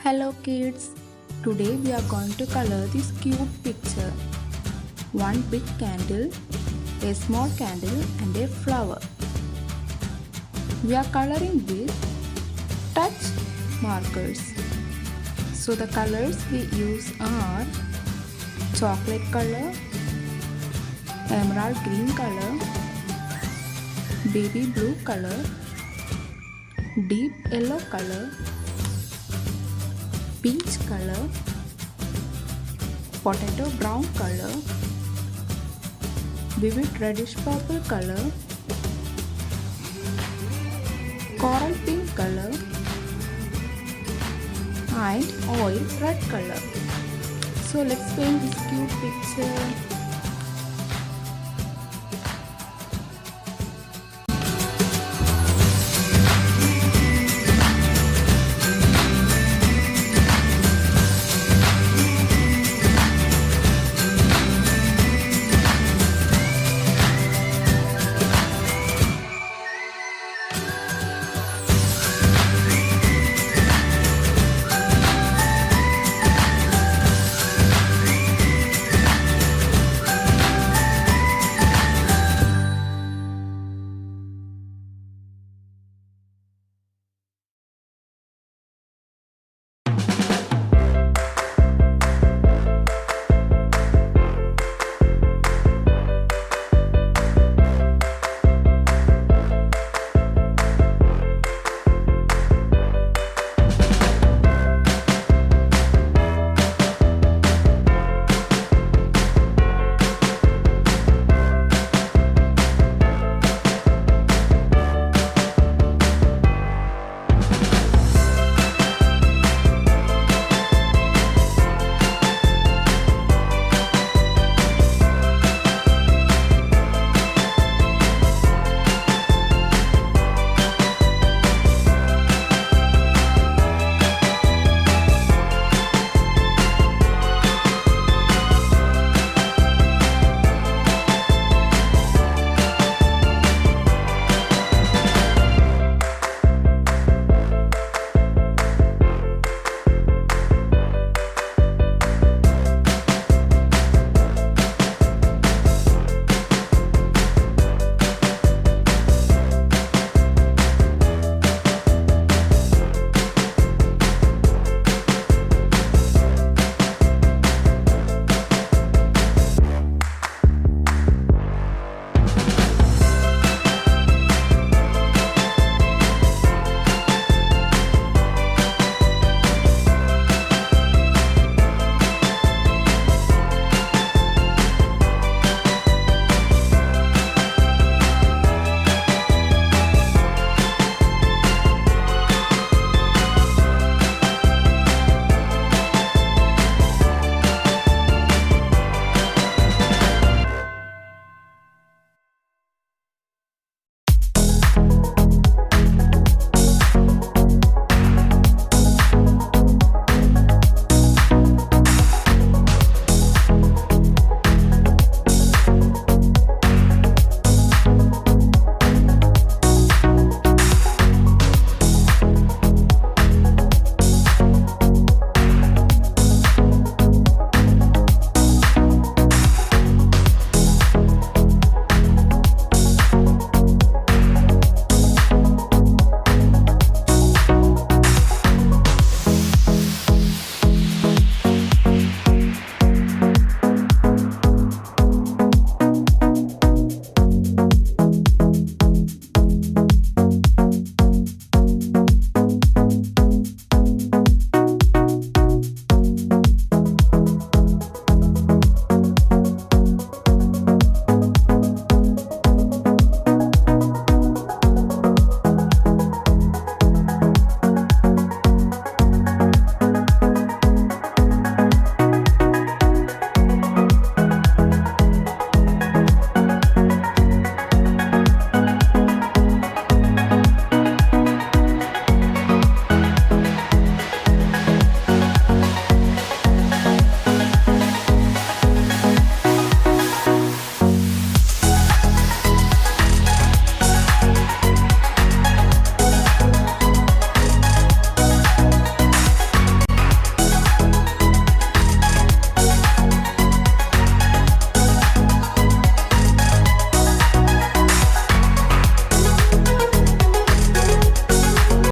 Hello kids, today we are going to color this cute picture. One big candle, a small candle and a flower. We are coloring with touch markers. So the colors we use are chocolate color, emerald green color, baby blue color, deep yellow color, peach color, potato brown color, vivid reddish purple color, coral pink color and oil red color. So let's paint this cute picture.